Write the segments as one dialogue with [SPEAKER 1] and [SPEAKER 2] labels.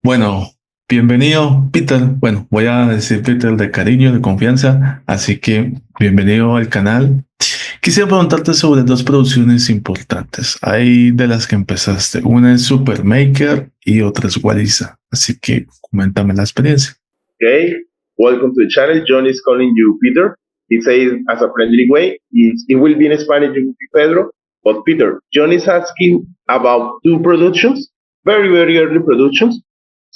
[SPEAKER 1] Bueno, bienvenido, Peter. Bueno, voy a decir Peter de cariño, de confianza, así que bienvenido al canal. Quisiera preguntarte sobre dos producciones importantes. Hay de las que empezaste. Una es Supermaker y otra es Waliza. Así que coméntame la experiencia.
[SPEAKER 2] Okay, welcome to the channel. John is calling you Peter. He says as a friendly way. It will be in Spanish, it will be Pedro. But Peter, John is asking about two productions, very, very early productions.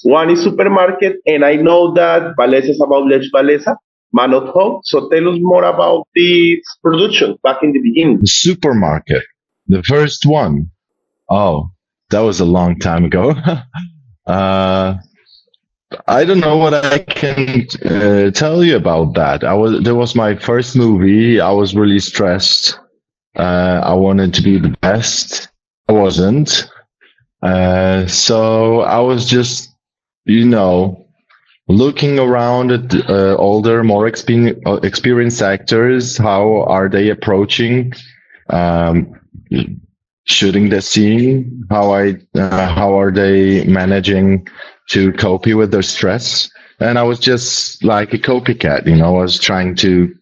[SPEAKER 2] One is Supermarket, and I know that Valesa is about Lech Valesa, Man of Hope. So tell us more about this production back in the beginning.
[SPEAKER 3] The supermarket, the first one. Oh, that was a long time ago. uh, I don't know what I can tell you about that. That was my first movie. I was really stressed. I wanted to be the best. I wasn't. So I was just, looking around at older, more experienced actors. How are they approaching um, shooting the scene? How are they managing to cope with their stress? And I was just like a copycat. I was trying to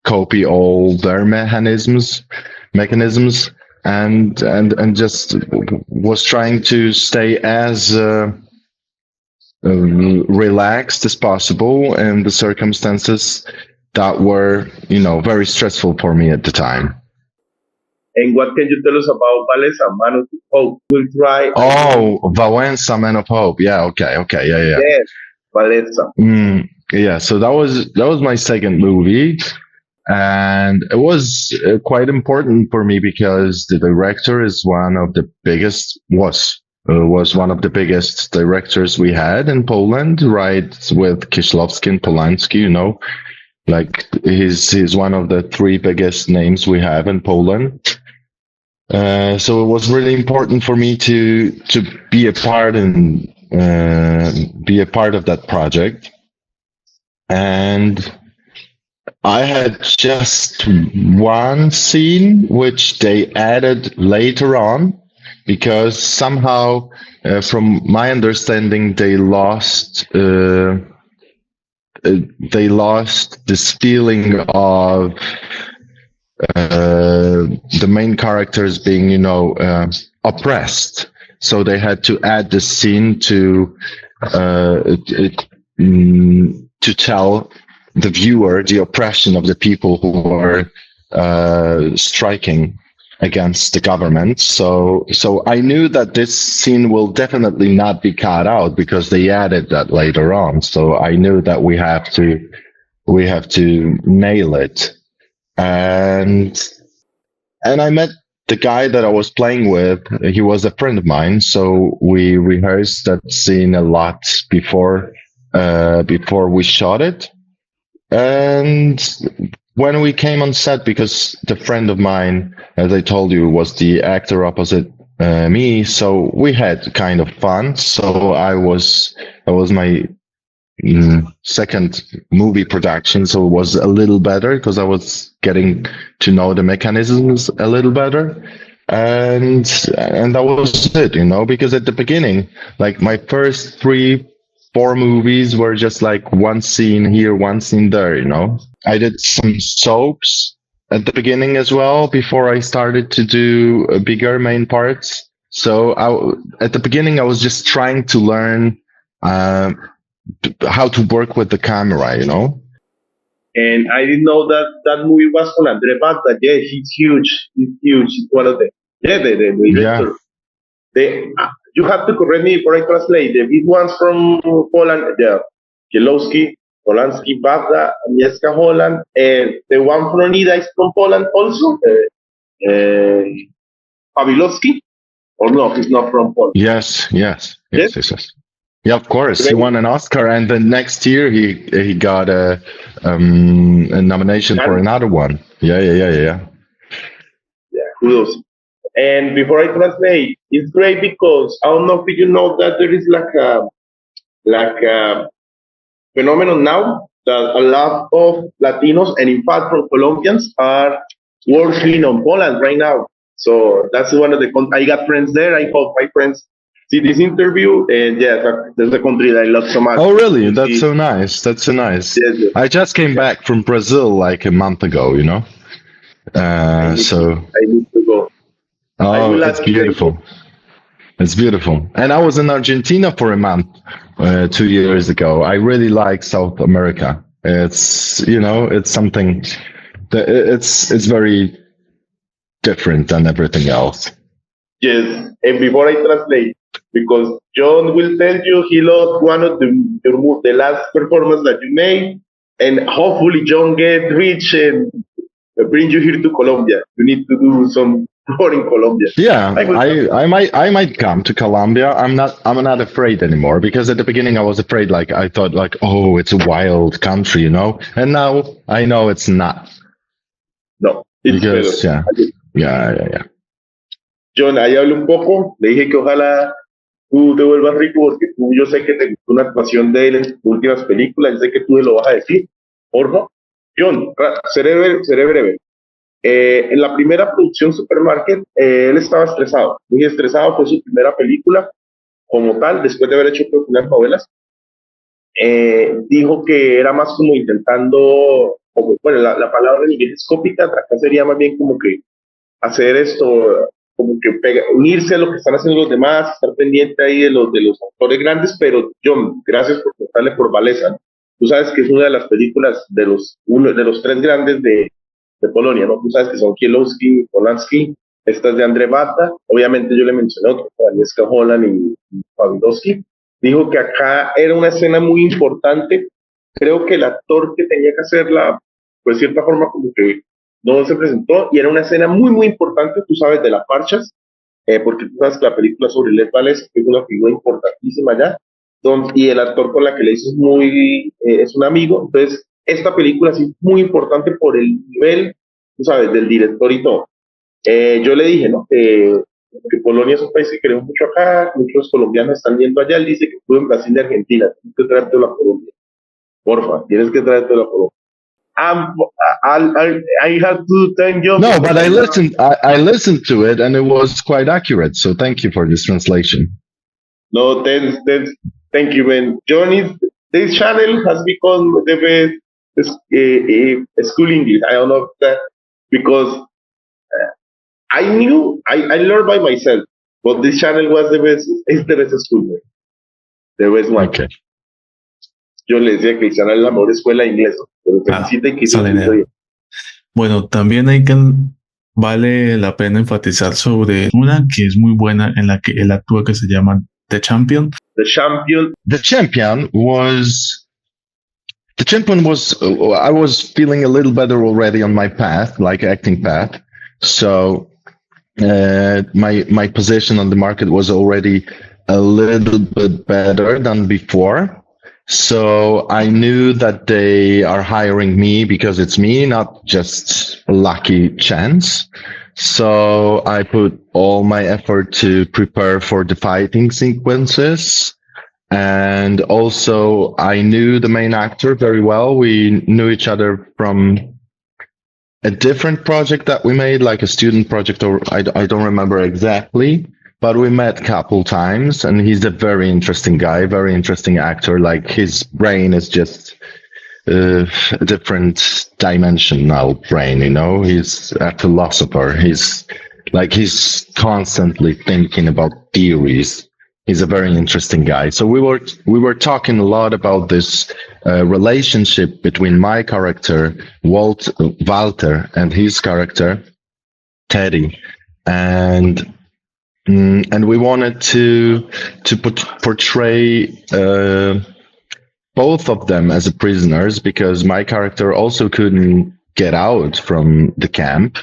[SPEAKER 3] copy all their mechanisms, and just was trying to stay as relaxed as possible in the circumstances that were, very stressful for me at the time.
[SPEAKER 2] And what can you tell us about Valesa, Man of Hope? We'll try.
[SPEAKER 3] Oh, Valenza, Man of Hope. Yeah. Okay. Yeah.
[SPEAKER 2] Yes, Valesa.
[SPEAKER 3] Yeah. So that was my second movie. And it was quite important for me because the director is was one of the biggest directors we had in Poland, right? With Kieślowski and Polanski, like he's one of the three biggest names we have in Poland. So it was really important for me to be a part of that project. And I had just one scene which they added later on because somehow, from my understanding, they lost this feeling of the main characters being, oppressed. So they had to add this scene to tell the viewer the oppression of the people who were striking against the government. So I knew that this scene will definitely not be cut out because they added that later on. So I knew that we have to nail it. And I met the guy that I was playing with. He was a friend of mine. So we rehearsed that scene a lot before we shot it. And when we came on set, because the friend of mine, as I told you, was the actor opposite me, so we had kind of fun. So I was my second movie production, so it was a little better because I was getting to know the mechanisms a little better. And that was it, because at the beginning, like my first 4 movies were just like one scene here, one scene there, I did some soaps at the beginning as well before I started to do bigger main parts. So at the beginning, I was just trying to learn how to work with the camera,
[SPEAKER 2] And I didn't know that movie was from Andre Banda. Yeah, he's huge. He's one of the director. You have to correct me before I translate. The big ones from Poland, Kieślowski, Polanski, Banda, Agnieszka Holland, and the one from Onida is from Poland also, Pawlowski. Or no, he's not from Poland.
[SPEAKER 3] Yes. Yeah, of course. He won an Oscar, and the next year he got a nomination for another one. Yeah.
[SPEAKER 2] Yeah, kudos. And before I translate, it's great because I don't know if you know that there is like a phenomenon now that a lot of Latinos and in fact from Colombians are working on Poland right now. So that's one of the I got friends there. I hope my friends see this interview, and yeah, that's a country that I love so much.
[SPEAKER 3] Oh, really? That's so nice. That's so nice.
[SPEAKER 2] Yes, yes.
[SPEAKER 3] I just came back from Brazil like a month ago, you know? So,
[SPEAKER 2] I need to go. I
[SPEAKER 3] oh,
[SPEAKER 2] will
[SPEAKER 3] it's
[SPEAKER 2] ask you later.
[SPEAKER 3] beautiful. It's beautiful. And I was in Argentina for a month 2 years ago. I really like South America. It's, you know, it's something that it's very different than everything else.
[SPEAKER 2] Yes, and before I translate, because Jhon will tell you he loved one of the last performance that you made, and hopefully Jhon get rich and bring you here to Colombia. You need to do some tour in Colombia.
[SPEAKER 3] Yeah, I might come to Colombia. I'm not afraid anymore, because at the beginning I was afraid, like I thought like, oh, it's a wild country, you know? And now I know it's not.
[SPEAKER 2] No, it's
[SPEAKER 3] Because
[SPEAKER 2] better.
[SPEAKER 3] yeah.
[SPEAKER 2] Jhon, ahí hablo un poco. Le dije que ojalá tú te vuelvas rico, porque tú, yo sé que te gustó una actuación de él en tus últimas películas. Yo sé que tú me lo vas a decir. Porfa. Jhon, seré breve. En la primera producción Supermarket, él estaba estresado, muy estresado. Fue su primera película como tal, después de haber hecho unas novelas. Dijo que era más como intentando, como, bueno, la palabra en inglés es copycat, acá sería más bien como que hacer esto, como que unirse a lo que están haciendo los demás, estar pendiente ahí de los autores grandes. Pero Jhon, gracias por contarle por Walesa. Tú sabes que es una de las películas de los tres grandes de Polonia, ¿no? Tú sabes que son Kiełowski, Polanski, estas de Andrzej Wajda. Obviamente yo le mencioné otro, Agnieszka Holland y Pawlikowski. Dijo que acá era una escena muy importante. Creo que el actor que tenía que hacerla, pues de cierta forma como que no se presentó, y era una escena muy, muy importante, tú sabes, de las parchas, porque tú sabes que la película sobre Lech Walesa, que es una figura importantísima allá, y el actor con la que le hizo es un amigo. Entonces, esta película sí es muy importante por el nivel, tú sabes, del director y todo. Yo le dije, ¿no? Que Polonia es un país que queremos mucho acá, muchos colombianos están yendo allá. Él dice que estuvo en Brasil y Argentina, tienes que traértelo a Colombia. Porfa, tienes que traértelo a Colombia. I have to thank you.
[SPEAKER 3] No, but I listened to it, and it was quite accurate. So thank you for this translation.
[SPEAKER 2] No, thank you, man. Jhon, this channel has become the best school English. I don't know that, because I learned by myself, but this channel was it's the best school, man. The best one.
[SPEAKER 3] Okay.
[SPEAKER 2] Yo le decía que hiciera la mejor escuela de inglés, pero felicita y que
[SPEAKER 1] bien. Bueno, también vale la pena enfatizar sobre una que es muy buena, en la que él actúa, que se llama The Champion.
[SPEAKER 3] The Champion was. I was feeling a little better already on my path, like acting path. So my position on the market was already a little bit better than before. So I knew that they are hiring me because it's me, not just a lucky chance. So I put all my effort to prepare for the fighting sequences. And also I knew the main actor very well. We knew each other from a different project that we made, like a student project, or I don't remember exactly. But we met a couple times, and he's a very interesting guy, very interesting actor. Like, his brain is just a different dimensional brain, you know? He's a philosopher. He's constantly thinking about theories. He's a very interesting guy. So we were talking a lot about this relationship between my character, Walter, and his character, Teddy. And we wanted to portray both of them as prisoners, because my character also couldn't get out from the camp.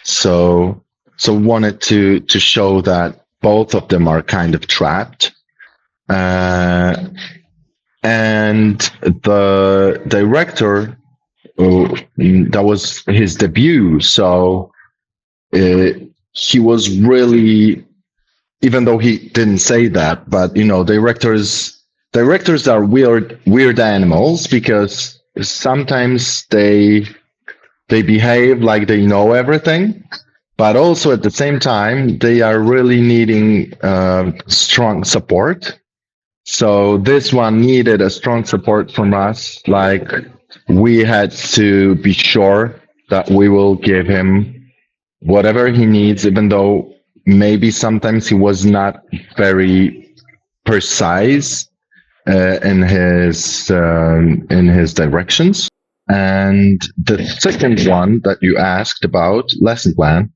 [SPEAKER 3] So wanted to show that both of them are kind of trapped. And the director, that was his debut. So he was really, even though he didn't say that, but you know, directors are weird animals, because sometimes they behave like they know everything, but also at the same time, they are really needing strong support. So this one needed a strong support from us. Like we had to be sure that we will give him whatever he needs, even though maybe sometimes he was not very precise in his directions. And the second one that you asked about, lesson plan,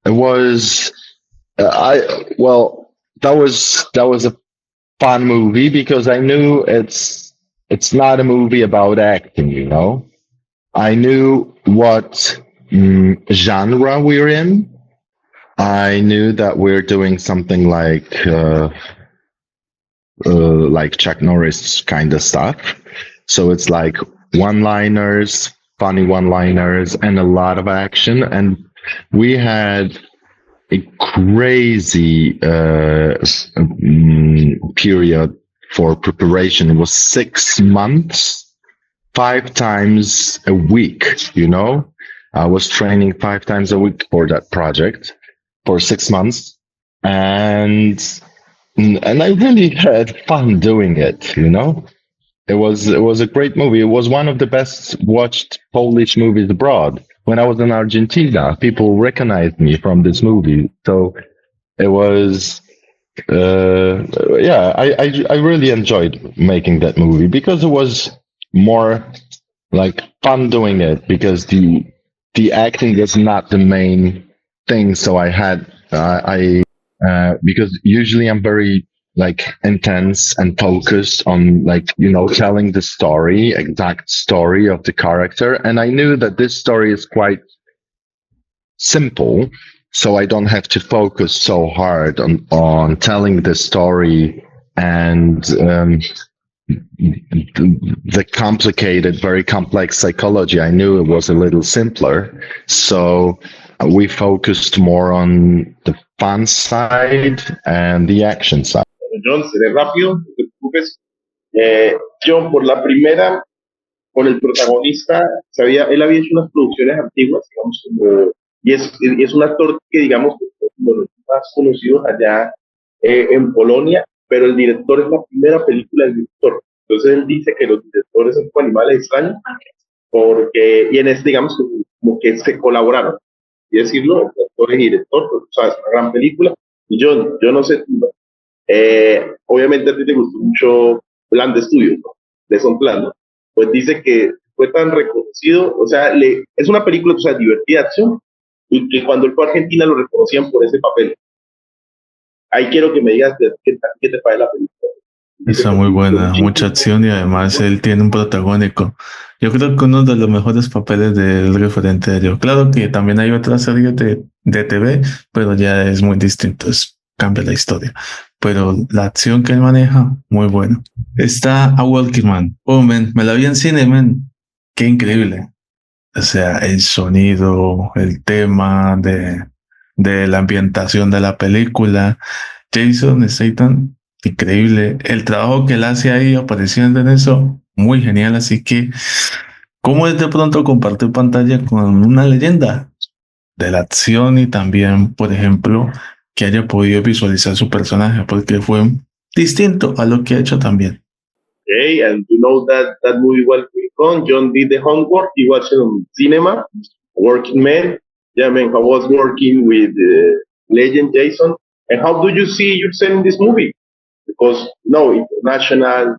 [SPEAKER 3] it was I well that was a fun movie because I knew it's not a movie about acting, you know. I knew what genre we're in. I knew that we're doing something like Chuck Norris kind of stuff. So it's like one-liners, funny one-liners, and a lot of action. And we had a crazy period for preparation. It was 6 months, 5 times a week. You know, I was training 5 times a week for that project for 6 months, and I really had fun doing it. You know, it was a great movie. It was one of the best watched Polish movies abroad. When I was in Argentina, people recognized me from this movie. So it was, yeah, I really enjoyed making that movie because it was more like fun doing it because the acting was not the main thing. So I because usually I'm very like intense and focused on like telling the story, exact story of the character, and I knew that this story is quite simple, so I don't have to focus so hard on telling the story and the complicated, very complex psychology. I knew it was a little simpler, so we focused more on the fun side and the action side.
[SPEAKER 2] John, seré rápido, no te preocupes. John, por la primera, con el protagonista, él había hecho unas producciones antiguas, digamos, y es un actor que, digamos, es uno de los más conocidos allá en Polonia, pero el director es la primera película del director. Entonces él dice que los directores son como animales extraños, porque, y en este, digamos, como que se colaboraron. Y decirlo, el actor y director, pues, sabes, una gran película. Y yo no sé, obviamente a ti te gustó mucho Plan de Estudios, ¿no? De Son Plan, ¿no? Pues dice que fue tan reconocido, o sea, es una película, o sea, divertida acción, y que cuando él fue a Argentina lo reconocían por ese papel. Ahí quiero que me digas qué te parece la película.
[SPEAKER 1] Está muy buena, mucha acción y además él tiene un protagónico. Yo creo que uno de los mejores papeles del referente de yo. Claro que también hay otras series de TV, pero ya es muy distinto, cambia la historia. Pero la acción que él maneja, muy bueno. Está A Walking Man. Oh, man, me la vi en cine, man. Qué increíble. O sea, el sonido, el tema de la ambientación de la película. Jason Statham, increíble. El trabajo que él hace ahí apareciendo en eso, muy genial. Así que, ¿cómo es de pronto compartir pantalla con una leyenda de la acción y también, por ejemplo, que haya podido visualizar su personaje? Porque fue distinto a lo que ha hecho también.
[SPEAKER 2] Okay, and you know that movie well, John did the homework. He watched it on cinema, Working Man. Yeah, man, I was working with legend Jason. And how do you see yourself in this movie? Because no, international,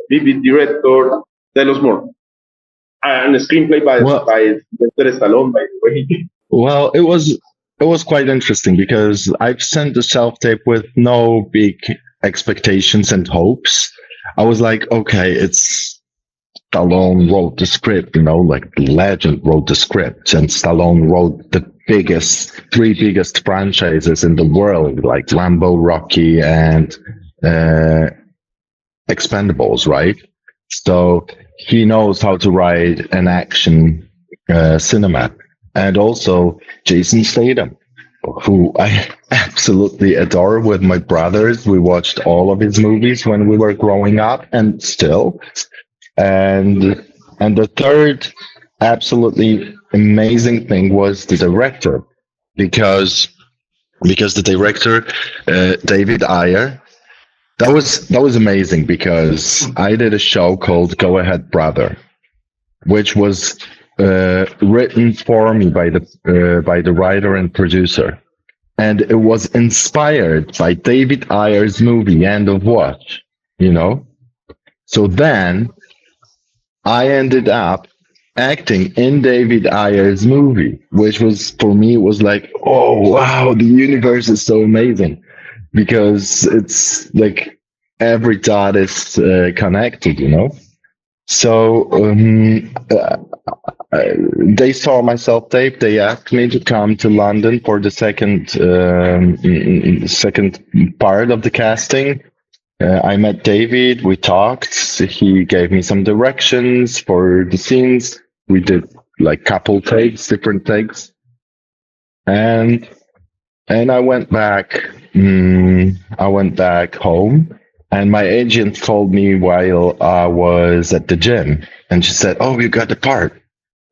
[SPEAKER 2] vivid director. Tell us more. And a screenplay by Sylvester Stallone, by the way.
[SPEAKER 3] Well, it was quite interesting because I've sent the self tape with no big expectations and hopes. I was like, okay, it's Stallone wrote the script, like the legend wrote the script, and Stallone wrote the three biggest franchises in the world, like Rambo, Rocky, and Expendables, right? So he knows how to write an action cinema. And also Jason Statham, who I absolutely adore with my brothers. We watched all of his movies when we were growing up and still. And the third absolutely amazing thing was the director. because the director, David Ayer, that was amazing because I did a show called Go Ahead Brother, which was written for me by the writer and producer, and it was inspired by David Ayer's movie End of Watch. You know, so then I ended up acting in David Ayer's movie, which was for me it was like, oh wow, the universe is so amazing because it's like every dot is connected, you know. So they saw my self tape. They asked me to come to London for the second part of the casting. I met David. We talked. He gave me some directions for the scenes. We did like couple takes, different takes, and I went back. I went back home, and my agent called me while I was at the gym, and she said, "Oh, you got the part."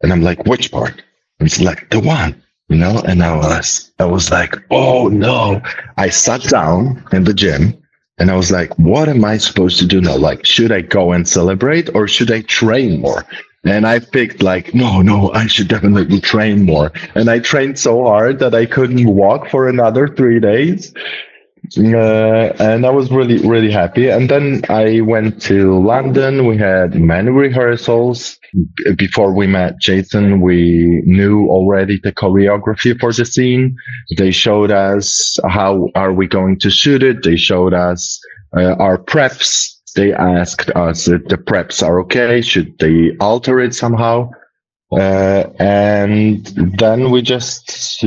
[SPEAKER 3] And I'm like, "Which part?" And she's like, "The one." You know, and I was like, "Oh no!" I sat down in the gym, and I was like, "What am I supposed to do now? Like, should I go and celebrate, or should I train more?" And I picked like, no, I should definitely train more. And I trained so hard that I couldn't walk for another 3 days. And I was really, really happy. And then I went to London. We had many rehearsals. Before we met Jason, we knew already the choreography for the scene. They showed us how are we going to shoot it. They showed us our preps. They asked us if the preps are okay. Should they alter it somehow? And then we just,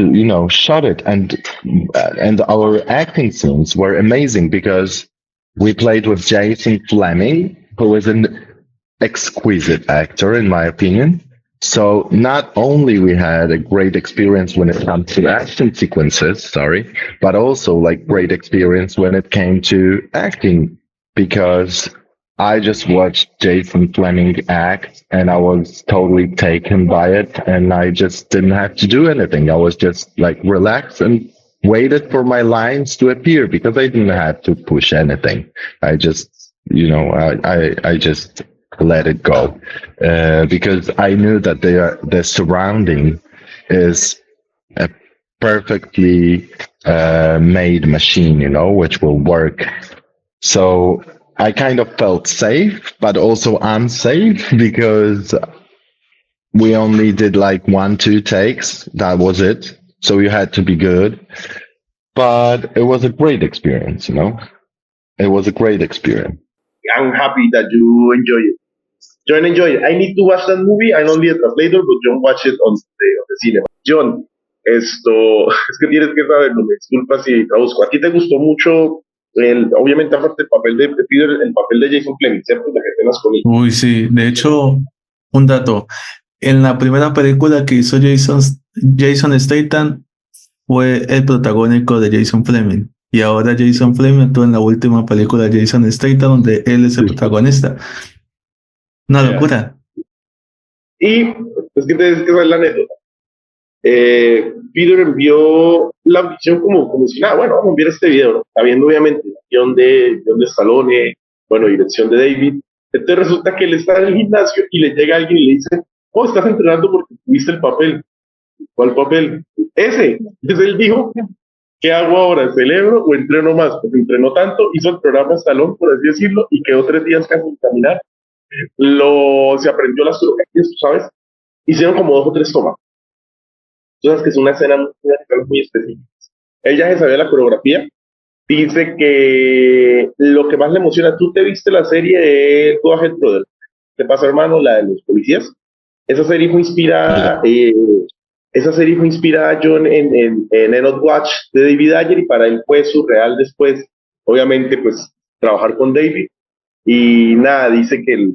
[SPEAKER 3] shot it. And our acting scenes were amazing because we played with Jason Fleming, who is an exquisite actor, in my opinion. So not only we had a great experience when it comes to action sequences, sorry, but also like great experience when it came to acting because I just watched Jason Fleming act and I was totally taken by it and I just didn't have to do anything. I was just like relaxed and waited for my lines to appear because I didn't have to push anything. I just, I just let it go because I knew that the surrounding is a perfectly made machine, which will work. So I kind of felt safe, but also unsafe because we only did like 1-2 takes. That was it. So you had to be good. But it was a great experience, It was a great experience.
[SPEAKER 2] I'm happy that you enjoy it. John enjoy it. I need to watch that movie. I'm only a translator, but John watch it on the cinema. John, esto, es que tienes que saberlo, me disculpas si traduzco. ¿A ti te gustó mucho, obviamente aparte el papel de Peter, el papel de Jason Fleming, ¿cierto? La que tengas con él.
[SPEAKER 1] Uy, sí. De hecho, un dato. En la primera película que hizo Jason Statham fue el protagónico de Jason Fleming. Y ahora Jason Fleming actúa en la última película de Jason Statham, donde él es el protagonista. Una locura.
[SPEAKER 2] Y es que te es la anécdota. Peter envió la visión como si nada, bueno, vamos a enviar este video, ¿no? Está viendo obviamente guión de Stallone, bueno, dirección de David. Entonces resulta que él está en el gimnasio y le llega alguien y le dice, oh, estás entrenando porque tuviste el papel. ¿Cuál papel? Ese. Entonces él dijo, ¿qué hago ahora? ¿Celebro o entreno más? Pues entrenó tanto, hizo el programa Stallone, por así decirlo, y quedó 3 días casi sin caminar. Se aprendió las coreografías, ¿sabes? Hicieron como 2 o 3 tomas. Tú sabes que es una escena muy específica. Ella se sabía la coreografía. Dice que lo que más le emociona, tú te viste la serie de Go Ahead Brother. ¿Te pasa, hermano? La de los policías. Esa serie fue inspirada, John, en End of Watch de David Ayer, y para él fue surreal después, obviamente, pues, trabajar con David. Y nada, dice que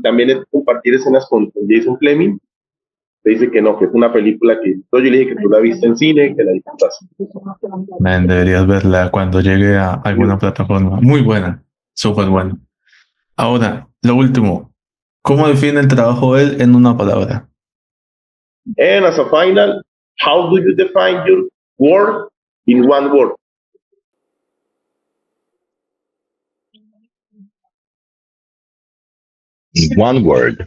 [SPEAKER 2] también es compartir escenas con Jason Fleming. Te dice que no, que es una película que yo le dije que tú la viste en cine, que la disfrutas.
[SPEAKER 1] Man, deberías verla cuando llegue a alguna plataforma. Muy buena, súper buena. Ahora, lo último. ¿Cómo define el trabajo de él en una palabra?
[SPEAKER 2] And as a final, how do you define your word in one word.
[SPEAKER 3] One word.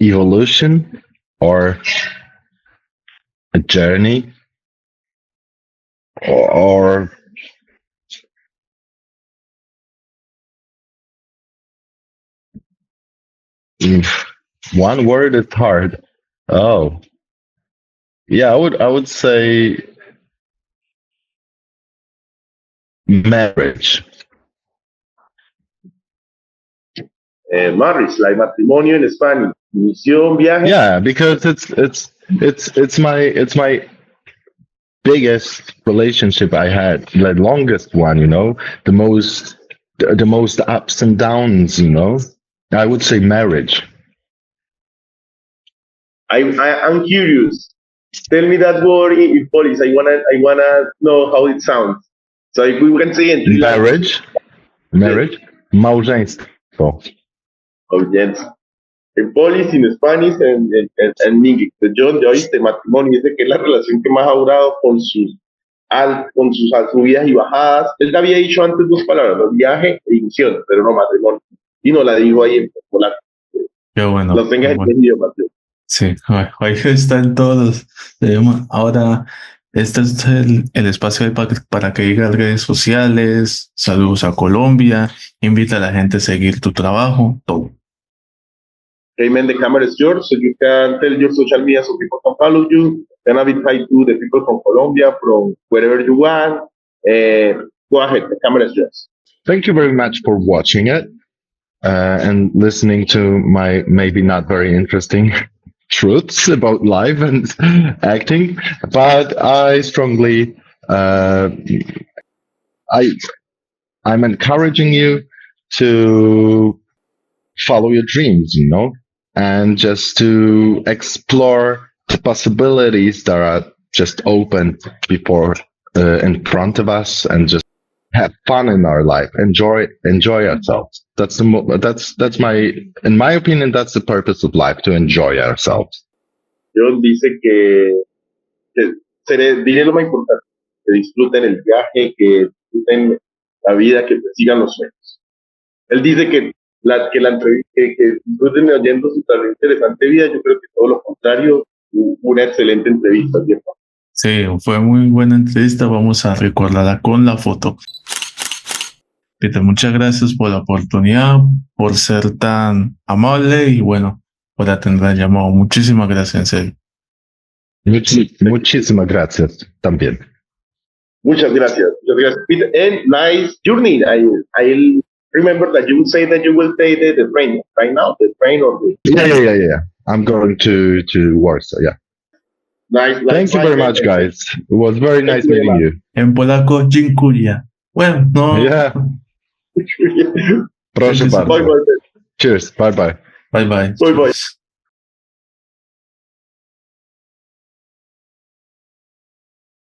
[SPEAKER 3] Evolution or a journey or mm, one word is hard. Oh, yeah, I would say marriage.
[SPEAKER 2] Marriage, like matrimonio en Spanish. Misión, viaje.
[SPEAKER 3] Yeah, because it's my biggest relationship I had, the longest one, the most ups and downs. I would say marriage.
[SPEAKER 2] I'm curious. Tell me that word in Polish. I wanna know how it sounds. So if we can say in three languages.
[SPEAKER 3] Marriage, małżeństwo.
[SPEAKER 2] Audience. En Polish, en Spanish, en English. De John, ya oíste, matrimonio, dice que es la relación que más ha durado con sus subidas y bajadas. Él había dicho antes dos palabras, ¿no? Viaje e ilusión, pero no matrimonio. Y no la dijo ahí en polaco.
[SPEAKER 1] Qué bueno.
[SPEAKER 2] Lo tengas
[SPEAKER 1] Qué bueno.
[SPEAKER 2] entendido, Mateo.
[SPEAKER 1] Sí, ahí está en todos los idiomas. Ahora, este es el espacio para que digas redes sociales, saludos a Colombia, invita a la gente a seguir tu trabajo, todo.
[SPEAKER 2] Amen. The camera is yours, so you can tell your social media so people can follow you. Then I will try to the people from Colombia, from wherever you want. Go ahead, the camera is yours.
[SPEAKER 3] Thank you very much for watching it and listening to my maybe not very interesting truths about life and acting, but I strongly I'm encouraging you to follow your dreams, and just to explore the possibilities that are just open before in front of us, and just have fun in our life, enjoy ourselves. That's in my opinion, that's the purpose of life, to enjoy ourselves.
[SPEAKER 2] Dios dice que diré lo más importante, que disfruten el viaje, que disfruten la vida, que persigan los sueños. Él dice que que disfruten oyendo su tan interesante vida. Yo creo que todo lo contrario, una excelente entrevista, ¿cierto?
[SPEAKER 1] Sí, fue muy buena entrevista. Vamos a recordarla con la foto. Peter, muchas gracias por la oportunidad, por ser tan amable y bueno, por atender el llamado. Muchísimas gracias, en serio.
[SPEAKER 3] Muchísimas gracias también.
[SPEAKER 2] Muchas gracias, Peter, and nice journey. I'll remember that you will say that you will take the train right now, the train or the.
[SPEAKER 3] Yeah. I'm going to Warsaw. Yeah.
[SPEAKER 2] Nice.
[SPEAKER 3] Thank you very much, guys. It was very nice meeting you.
[SPEAKER 1] En polaco, dziękuję. Bueno, no.
[SPEAKER 3] Yeah. Proszę bardzo.
[SPEAKER 2] Bye.
[SPEAKER 3] Cheers. Bye.
[SPEAKER 1] Bye.
[SPEAKER 2] Bye.